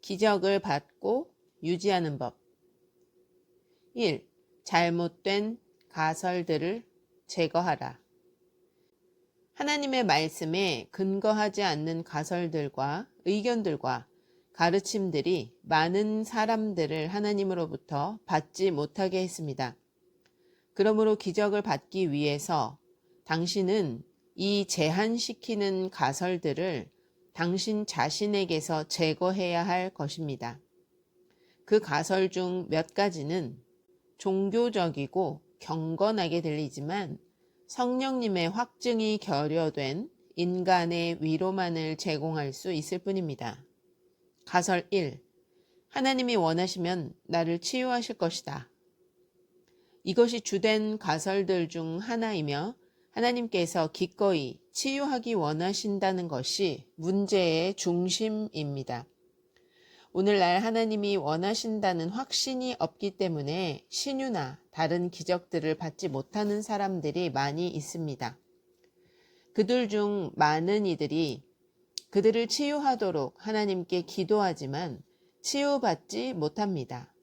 기적을 받고 유지하는 법. 1. 잘못된 가설들을 제거하라. 하나님의 말씀에 근거하지 않는 가설들과 의견들과 가르침들이 많은 사람들을 하나님으로부터 받지 못하게 했습니다. 그러므로 기적을 받기 위해서 당신은 이 제한시키는 가설들을 당신 자신에게서 제거해야 할 것입니다. 그 가설 중 몇 가지는 종교적이고 경건하게 들리지만 성령님의 확증이 결여된 인간의 위로만을 제공할 수 있을 뿐입니다. 가설 1. 하나님이 원하시면 나를 치유하실 것이다. 이것이 주된 가설들 중 하나이며 하나님께서 기꺼이 치유하기 원하신다는 것이 문제의 중심입니다. 오늘날 하나님이 원하신다는 확신이 없기 때문에 신유나 다른 기적들을 받지 못하는 사람들이 많이 있습니다. 그들 중 많은 이들이 그들을 치유하도록 하나님께 기도하지만 치유받지 못합니다.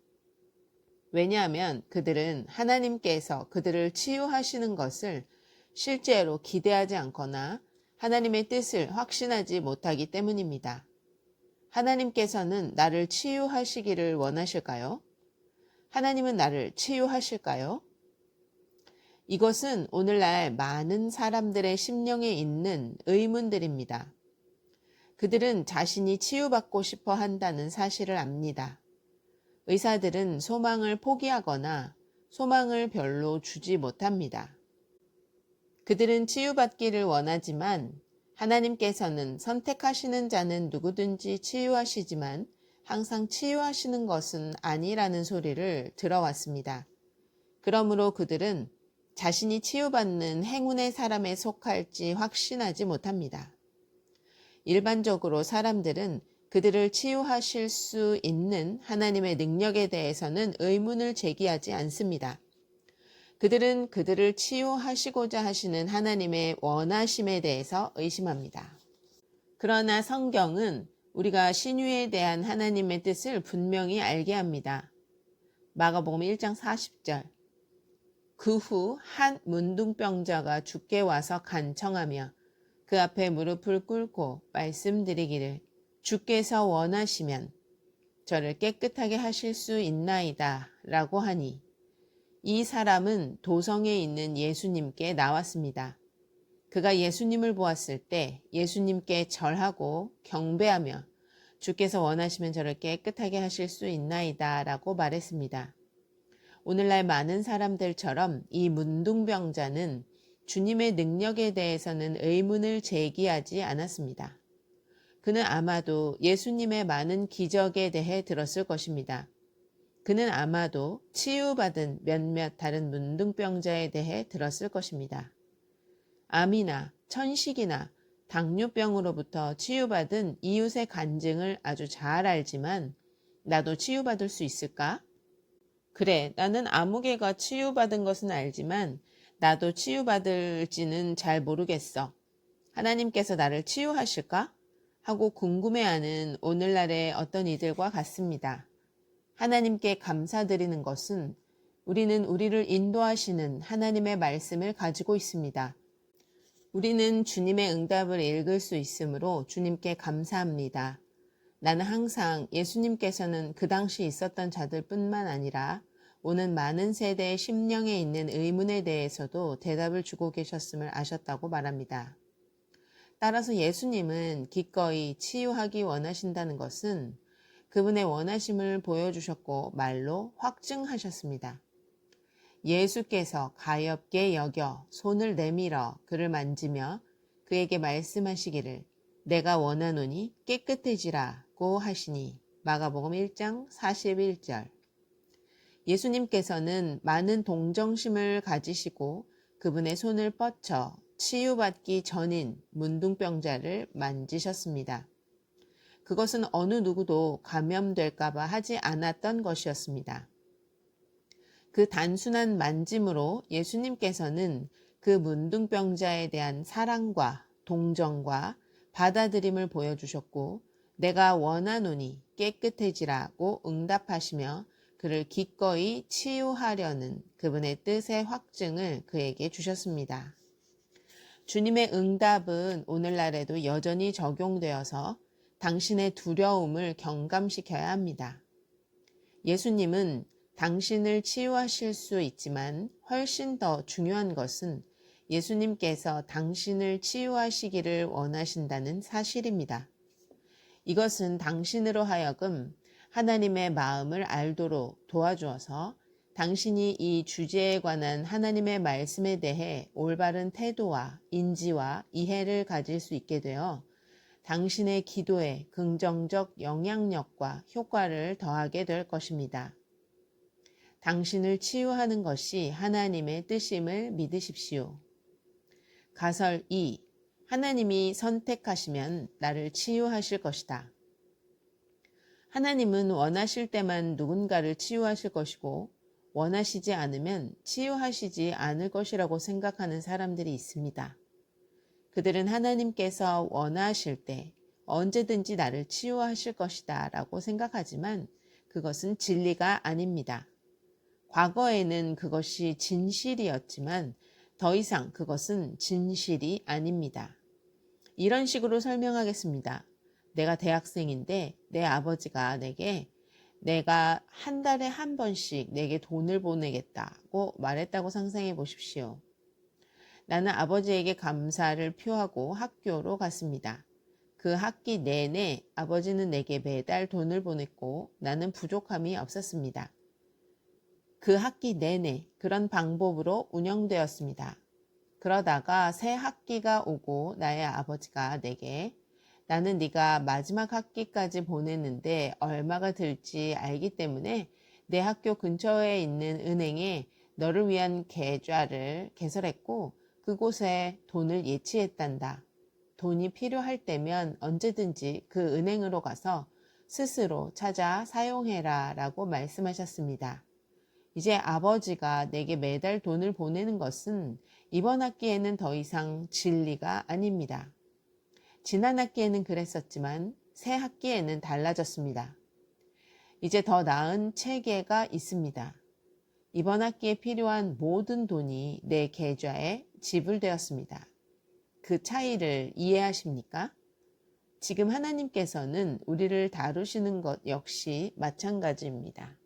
왜냐하면 그들은 하나님께서 그들을 치유하시는 것을 실제로 기대하지 않거나 하나님의 뜻을 확신하지 못하기 때문입니다. 하나님께서는 나를 치유하시기를 원하실까요? 하나님은 나를 치유하실까요? 이것은 오늘날 많은 사람들의 심령에 있는 의문들입니다. 그들은 자신이 치유받고 싶어 한다는 사실을 압니다. 의사들은 소망을 포기하거나 소망을 별로 주지 못합니다. 그들은 치유받기를 원하지만 하나님께서는 선택하시는 자는 누구든지 치유하시지만 항상 치유하시는 것은 아니라는 소리를 들어왔습니다. 그러므로 그들은 자신이 치유받는 행운의 사람에 속할지 확신하지 못합니다. 일반적으로 사람들은 그들을 치유하실 수 있는 하나님의 능력에 대해서는 의문을 제기하지 않습니다. 그들은 그들을 치유하시고자 하시는 하나님의 원하심에 대해서 의심합니다. 그러나 성경은 우리가 신유에 대한 하나님의 뜻을 분명히 알게 합니다. 마가복음 1장 40절. 그 후 한 문둥병자가 주께 와서 간청하며 그 앞에 무릎을 꿇고 말씀드리기를 주께서 원하시면 저를 깨끗하게 하실 수 있나이다 라고 하니 이 사람은 도성에 있는 예수님께 나왔습니다. 그가 예수님을 보았을 때 예수님께 절하고 경배하며 주께서 원하시면 저를 깨끗하게 하실 수 있나이다 라고 말했습니다. 오늘날 많은 사람들처럼 이 문둥병자는 주님의 능력에 대해서는 의문을 제기하지 않았습니다. 그는 아마도 예수님의 많은 기적에 대해 들었을 것입니다. 그는 아마도 치유받은 몇몇 다른 문둥병자에 대해 들었을 것입니다. 암이나 천식이나 당뇨병으로부터 치유받은 이웃의 간증을 아주 잘 알지만 나도 치유받을 수 있을까? 그래, 나는 아무개가 치유받은 것은 알지만 나도 치유받을지는 잘 모르겠어. 하나님께서 나를 치유하실까? 하고 궁금해하는 오늘날의 어떤 이들과 같습니다. 하나님께 감사드리는 것은 우리는 우리를 인도하시는 하나님의 말씀을 가지고 있습니다. 우리는 주님의 응답을 읽을 수 있으므로 주님께 감사합니다. 나는 항상 예수님께서는 그 당시 있었던 자들뿐만 아니라 오는 많은 세대의 심령에 있는 의문에 대해서도 대답을 주고 계셨음을 아셨다고 말합니다. 따라서 예수님은 기꺼이 치유하기 원하신다는 것은 그분의 원하심을 보여주셨고 말로 확증하셨습니다. 예수께서 가엾게 여겨 손을 내밀어 그를 만지며 그에게 말씀하시기를 내가 원하노니 깨끗해지라고 하시니 마가복음 1장 41절. 예수님께서는 많은 동정심을 가지시고 그분의 손을 뻗쳐 치유받기 전인 문둥병자를 만지셨습니다. 그것은 어느 누구도 감염될까봐 하지 않았던 것이었습니다. 그 단순한 만짐으로 예수님께서는 그 문둥병자에 대한 사랑과 동정과 받아들임을 보여주셨고 내가 원하노니 깨끗해지라고 응답하시며 그를 기꺼이 치유하려는 그분의 뜻의 확증을 그에게 주셨습니다. 주님의 응답은 오늘날에도 여전히 적용되어서 당신의 두려움을 경감시켜야 합니다. 예수님은 당신을 치유하실 수 있지만 훨씬 더 중요한 것은 예수님께서 당신을 치유하시기를 원하신다는 사실입니다. 이것은 당신으로 하여금 하나님의 마음을 알도록 도와주어서 당신이 이 주제에 관한 하나님의 말씀에 대해 올바른 태도와 인지와 이해를 가질 수 있게 되어 당신의 기도에 긍정적 영향력과 효과를 더하게 될 것입니다. 당신을 치유하는 것이 하나님의 뜻임을 믿으십시오. 가설 2. 하나님이 선택하시면 나를 치유하실 것이다. 하나님은 원하실 때만 누군가를 치유하실 것이고 원하시지 않으면 치유하시지 않을 것이라고 생각하는 사람들이 있습니다. 그들은 하나님께서 원하실 때 언제든지 나를 치유하실 것이다 라고 생각하지만 그것은 진리가 아닙니다. 과거에는 그것이 진실이었지만 더 이상 그것은 진실이 아닙니다. 이런 식으로 설명하겠습니다. 내가 대학생인데 내 아버지가 내가 한 달에 한 번씩 내게 돈을 보내겠다고 말했다고 상상해 보십시오. 나는 아버지에게 감사를 표하고 학교로 갔습니다. 그 학기 내내 아버지는 내게 매달 돈을 보냈고 나는 부족함이 없었습니다. 그 학기 내내 그런 방법으로 운영되었습니다. 그러다가 새 학기가 오고 나의 아버지가 내게 나는 네가 마지막 학기까지 보냈는데 얼마가 들지 알기 때문에 내 학교 근처에 있는 은행에 너를 위한 계좌를 개설했고 그곳에 돈을 예치했단다. 돈이 필요할 때면 언제든지 그 은행으로 가서 스스로 찾아 사용해라 라고 말씀하셨습니다. 이제 아버지가 내게 매달 돈을 보내는 것은 이번 학기에는 더 이상 진리가 아닙니다. 지난 학기에는 그랬었지만 새 학기에는 달라졌습니다. 이제 더 나은 체계가 있습니다. 이번 학기에 필요한 모든 돈이 내 계좌에 지불되었습니다. 그 차이를 이해하십니까? 지금 하나님께서는 우리를 다루시는 것 역시 마찬가지입니다.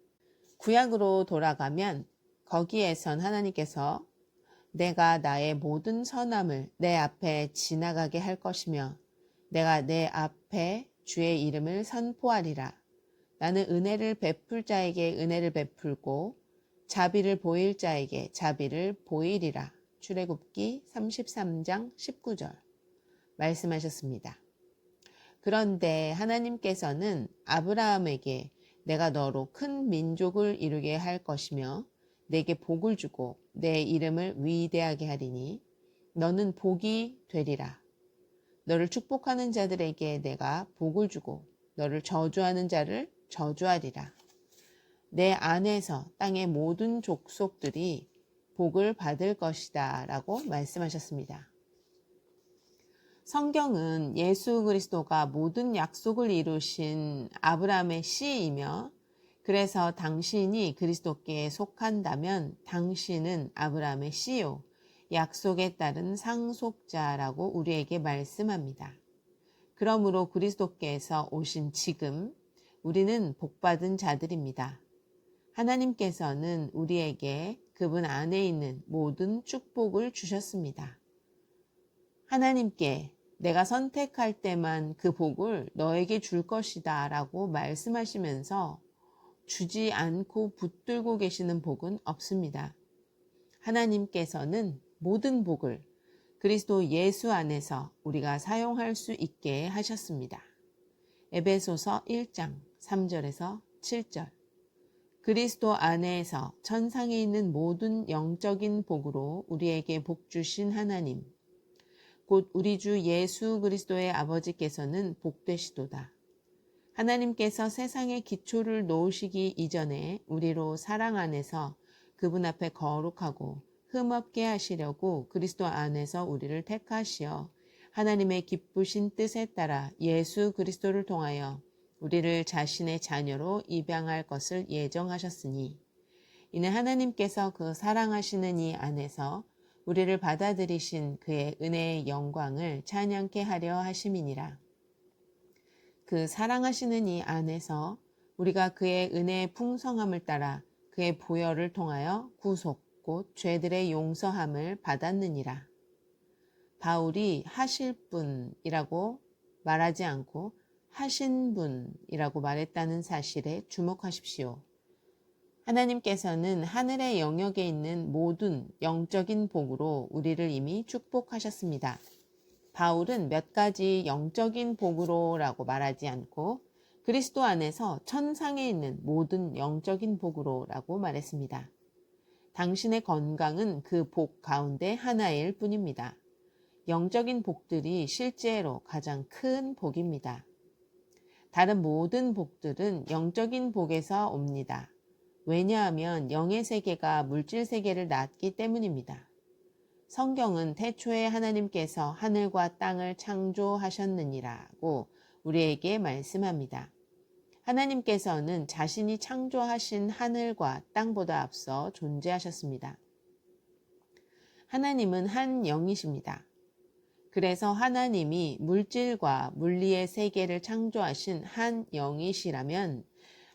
구약으로 돌아가면 거기에선 하나님께서 내가 나의 모든 선함을 내 앞에 지나가게 할 것이며 내가 내 앞에 주의 이름을 선포하리라. 나는 은혜를 베풀 자에게 은혜를 베풀고 자비를 보일 자에게 자비를 보이리라. 출애굽기 33장 19절 말씀하셨습니다. 그런데 하나님께서는 아브라함에게 내가 너로 큰 민족을 이루게 할 것이며 내게 복을 주고 내 이름을 위대하게 하리니 너는 복이 되리라. 너를 축복하는 자들에게 내가 복을 주고 너를 저주하는 자를 저주하리라. 내 안에서 땅의 모든 족속들이 복을 받을 것이다 라고 말씀하셨습니다. 성경은 예수 그리스도가 모든 약속을 이루신 아브라함의 씨이며 그래서 당신이 그리스도께 속한다면 당신은 아브라함의 씨요 약속에 따른 상속자라고 우리에게 말씀합니다. 그러므로 그리스도께서 오신 지금 우리는 복받은 자들입니다. 하나님께서는 우리에게 그분 안에 있는 모든 축복을 주셨습니다. 하나님께 내가 선택할 때만 그 복을 너에게 줄 것이다 라고 말씀하시면서 주지 않고 붙들고 계시는 복은 없습니다. 하나님께서는 모든 복을 그리스도 예수 안에서 우리가 사용할 수 있게 하셨습니다. 에베소서 1장 3절에서 7절 그리스도 안에서 천상에 있는 모든 영적인 복으로 우리에게 복 주신 하나님 곧 우리 주 예수 그리스도의 아버지께서는 복되시도다. 하나님께서 세상의 기초를 놓으시기 이전에 우리로 사랑 안에서 그분 앞에 거룩하고 흠없게 하시려고 그리스도 안에서 우리를 택하시어 하나님의 기쁘신 뜻에 따라 예수 그리스도를 통하여 우리를 자신의 자녀로 입양할 것을 예정하셨으니 이는 하나님께서 그 사랑하시는 이 안에서 우리를 받아들이신 그의 은혜의 영광을 찬양케 하려 하심이니라. 그 사랑하시는 이 안에서 우리가 그의 은혜의 풍성함을 따라 그의 보혈을 통하여 구속 곧 죄들의 용서함을 받았느니라. 바울이 하실 분이라고 말하지 않고 하신 분이라고 말했다는 사실에 주목하십시오. 하나님께서는 하늘의 영역에 있는 모든 영적인 복으로 우리를 이미 축복하셨습니다. 바울은 몇 가지 영적인 복으로라고 말하지 않고 그리스도 안에서 천상에 있는 모든 영적인 복으로라고 말했습니다. 당신의 건강은 그 복 가운데 하나일 뿐입니다. 영적인 복들이 실제로 가장 큰 복입니다. 다른 모든 복들은 영적인 복에서 옵니다. 왜냐하면 영의 세계가 물질 세계를 낳았기 때문입니다. 성경은 태초에 하나님께서 하늘과 땅을 창조하셨느니라고 우리에게 말씀합니다. 하나님께서는 자신이 창조하신 하늘과 땅보다 앞서 존재하셨습니다. 하나님은 한 영이십니다. 그래서 하나님이 물질과 물리의 세계를 창조하신 한 영이시라면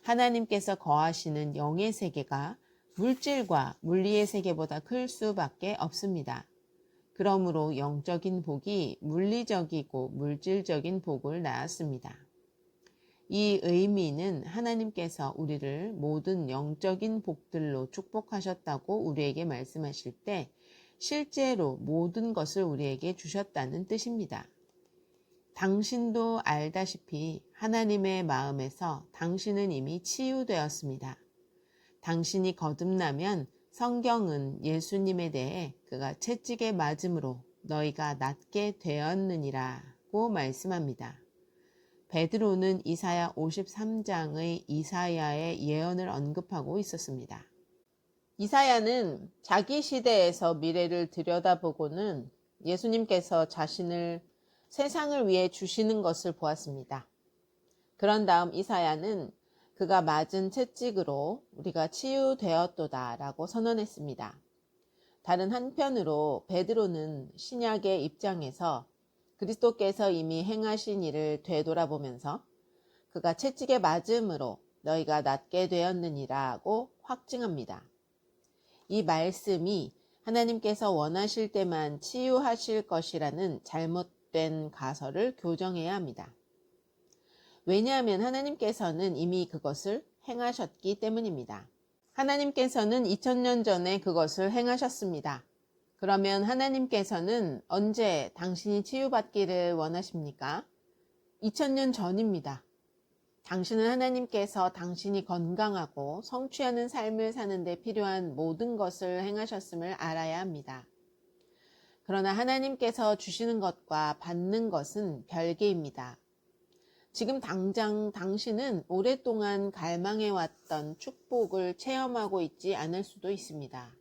하나님께서 거하시는 영의 세계가 물질과 물리의 세계보다 클 수밖에 없습니다. 그러므로 영적인 복이 물리적이고 물질적인 복을 낳았습니다. 이 의미는 하나님께서 우리를 모든 영적인 복들로 축복하셨다고 우리에게 말씀하실 때 실제로 모든 것을 우리에게 주셨다는 뜻입니다. 당신도 알다시피 하나님의 마음에서 당신은 이미 치유되었습니다. 당신이 거듭나면 성경은 예수님에 대해 그가 채찍에 맞음으로 너희가 낫게 되었느니라고 말씀합니다. 베드로는 이사야 53장의 이사야의 예언을 언급하고 있었습니다. 이사야는 자기 시대에서 미래를 들여다보고는 예수님께서 자신을 세상을 위해 주시는 것을 보았습니다. 그런 다음 이사야는 그가 맞은 채찍으로 우리가 치유되었도다 라고 선언했습니다. 다른 한편으로 베드로는 신약의 입장에서 그리스도께서 이미 행하신 일을 되돌아보면서 그가 채찍에 맞음으로 너희가 낫게 되었느니라고 확증합니다. 이 말씀이 하나님께서 원하실 때만 치유하실 것이라는 잘못된 가설을 교정해야 합니다. 왜냐하면 하나님께서는 이미 그것을 행하셨기 때문입니다. 하나님께서는 2000년 전에 그것을 행하셨습니다. 그러면 하나님께서는 언제 당신이 치유받기를 원하십니까? 2000년 전입니다. 당신은 하나님께서 당신이 건강하고 성취하는 삶을 사는 데 필요한 모든 것을 행하셨음을 알아야 합니다. 그러나 하나님께서 주시는 것과 받는 것은 별개입니다. 지금 당장 당신은 오랫동안 갈망해왔던 축복을 체험하고 있지 않을 수도 있습니다.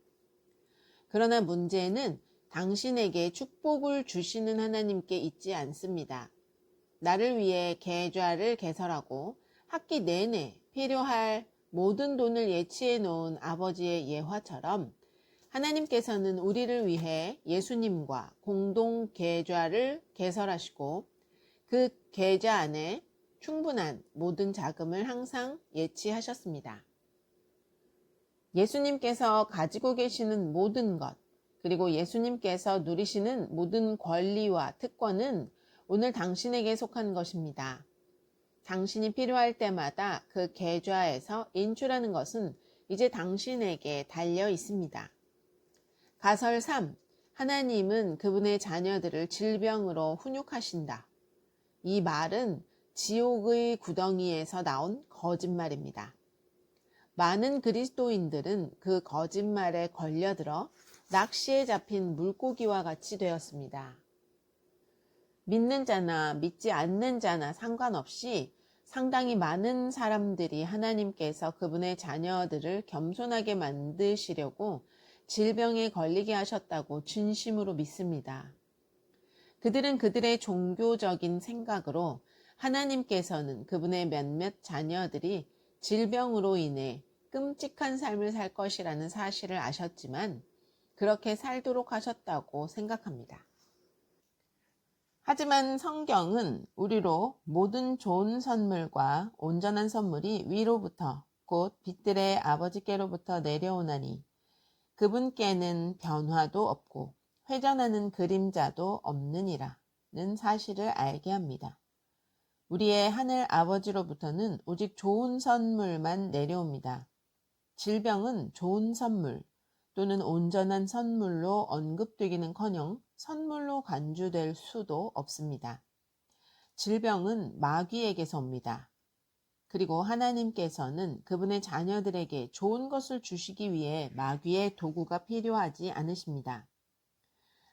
그러나 문제는 당신에게 축복을 주시는 하나님께 있지 않습니다. 나를 위해 계좌를 개설하고 학기 내내 필요할 모든 돈을 예치해 놓은 아버지의 예화처럼 하나님께서는 우리를 위해 예수님과 공동 계좌를 개설하시고 그 계좌 안에 충분한 모든 자금을 항상 예치하셨습니다. 예수님께서 가지고 계시는 모든 것, 그리고 예수님께서 누리시는 모든 권리와 특권은 오늘 당신에게 속한 것입니다. 당신이 필요할 때마다 그 계좌에서 인출하는 것은 이제 당신에게 달려 있습니다. 가설 3. 하나님은 그분의 자녀들을 질병으로 훈육하신다. 이 말은 지옥의 구덩이에서 나온 거짓말입니다. 많은 그리스도인들은 그 거짓말에 걸려들어 낚시에 잡힌 물고기와 같이 되었습니다. 믿는 자나 믿지 않는 자나 상관없이 상당히 많은 사람들이 하나님께서 그분의 자녀들을 겸손하게 만드시려고 질병에 걸리게 하셨다고 진심으로 믿습니다. 그들은 그들의 종교적인 생각으로 하나님께서는 그분의 몇몇 자녀들이 질병으로 인해 끔찍한 삶을 살 것이라는 사실을 아셨지만 그렇게 살도록 하셨다고 생각합니다. 하지만 성경은 우리로 모든 좋은 선물과 온전한 선물이 위로부터 곧 빛들의 아버지께로부터 내려오나니 그분께는 변화도 없고 회전하는 그림자도 없느니라는 사실을 알게 합니다. 우리의 하늘 아버지로부터는 오직 좋은 선물만 내려옵니다. 질병은 좋은 선물 또는 온전한 선물로 언급되기는커녕 선물로 간주될 수도 없습니다. 질병은 마귀에게서 옵니다. 그리고 하나님께서는 그분의 자녀들에게 좋은 것을 주시기 위해 마귀의 도구가 필요하지 않으십니다.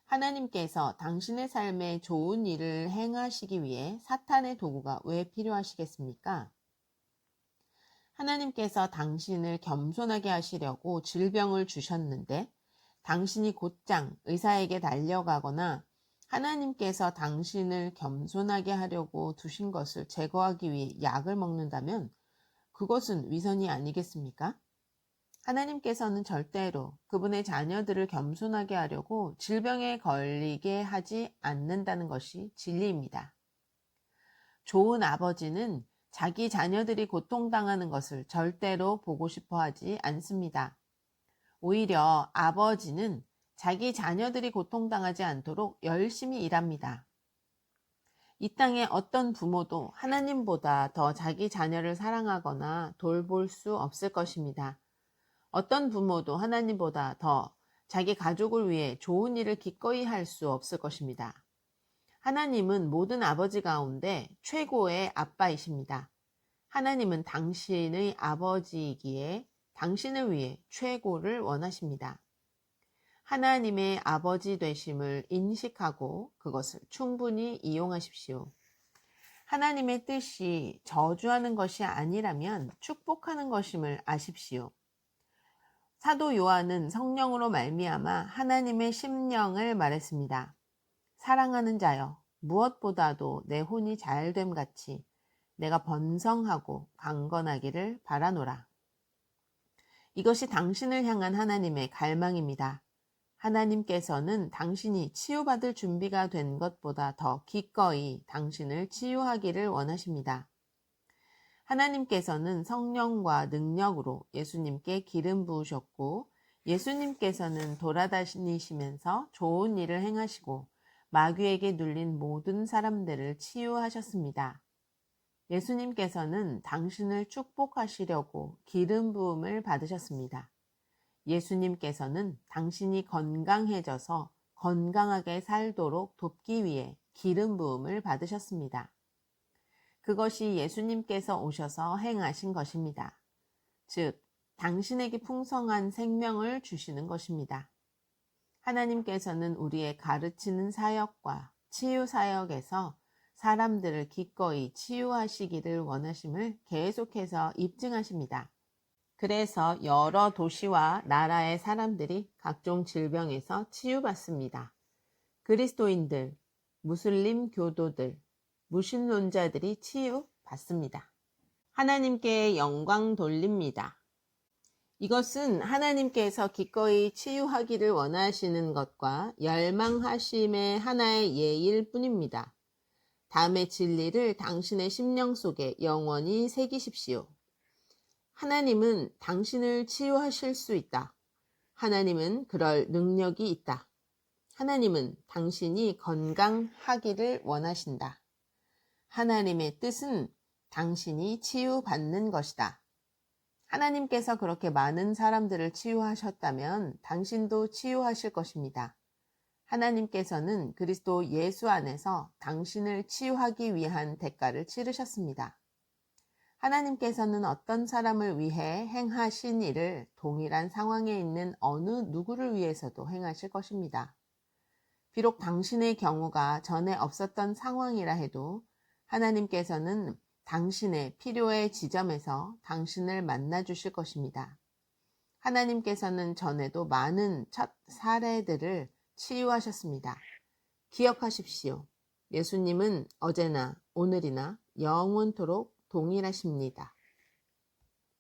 하나님께서 당신의 삶에 좋은 일을 행하시기 위해 사탄의 도구가 왜 필요하시겠습니까? 하나님께서 당신을 겸손하게 하시려고 질병을 주셨는데 당신이 곧장 의사에게 달려가거나 하나님께서 당신을 겸손하게 하려고 두신 것을 제거하기 위해 약을 먹는다면 그것은 위선이 아니겠습니까? 하나님께서는 절대로 그분의 자녀들을 겸손하게 하려고 질병에 걸리게 하지 않는다는 것이 진리입니다. 좋은 아버지는 자기 자녀들이 고통당하는 것을 절대로 보고 싶어 하지 않습니다. 오히려 아버지는 자기 자녀들이 고통당하지 않도록 열심히 일합니다. 이 땅의 어떤 부모도 하나님보다 더 자기 자녀를 사랑하거나 돌볼 수 없을 것입니다. 어떤 부모도 하나님보다 더 자기 가족을 위해 좋은 일을 기꺼이 할 수 없을 것입니다. 하나님은 모든 아버지 가운데 최고의 아빠이십니다. 하나님은 당신의 아버지이기에 당신을 위해 최고를 원하십니다. 하나님의 아버지 되심을 인식하고 그것을 충분히 이용하십시오. 하나님의 뜻이 저주하는 것이 아니라면 축복하는 것임을 아십시오. 사도 요한은 성령으로 말미암아 하나님의 심령을 말했습니다. 사랑하는 자여, 무엇보다도 내 혼이 잘됨 같이 내가 번성하고 강건하기를 바라노라. 이것이 당신을 향한 하나님의 갈망입니다. 하나님께서는 당신이 치유받을 준비가 된 것보다 더 기꺼이 당신을 치유하기를 원하십니다. 하나님께서는 성령과 능력으로 예수님께 기름 부으셨고 예수님께서는 돌아다니시면서 좋은 일을 행하시고 마귀에게 눌린 모든 사람들을 치유하셨습니다. 예수님께서는 당신을 축복하시려고 기름 부음을 받으셨습니다. 예수님께서는 당신이 건강해져서 건강하게 살도록 돕기 위해 기름 부음을 받으셨습니다. 그것이 예수님께서 오셔서 행하신 것입니다. 즉, 당신에게 풍성한 생명을 주시는 것입니다. 하나님께서는 우리의 가르치는 사역과 치유 사역에서 사람들을 기꺼이 치유하시기를 원하심을 계속해서 입증하십니다. 그래서 여러 도시와 나라의 사람들이 각종 질병에서 치유받습니다. 그리스도인들, 무슬림 교도들, 무신론자들이 치유받습니다. 하나님께 영광 돌립니다. 이것은 하나님께서 기꺼이 치유하기를 원하시는 것과 열망하심의 하나의 예일 뿐입니다. 다음의 진리를 당신의 심령 속에 영원히 새기십시오. 하나님은 당신을 치유하실 수 있다. 하나님은 그럴 능력이 있다. 하나님은 당신이 건강하기를 원하신다. 하나님의 뜻은 당신이 치유받는 것이다. 하나님께서 그렇게 많은 사람들을 치유하셨다면 당신도 치유하실 것입니다. 하나님께서는 그리스도 예수 안에서 당신을 치유하기 위한 대가를 치르셨습니다. 하나님께서는 어떤 사람을 위해 행하신 일을 동일한 상황에 있는 어느 누구를 위해서도 행하실 것입니다. 비록 당신의 경우가 전에 없었던 상황이라 해도 하나님께서는 당신의 필요의 지점에서 당신을 만나 주실 것입니다. 하나님께서는 전에도 많은 첫 사례들을 치유하셨습니다. 기억하십시오. 예수님은 어제나 오늘이나 영원토록 동일하십니다.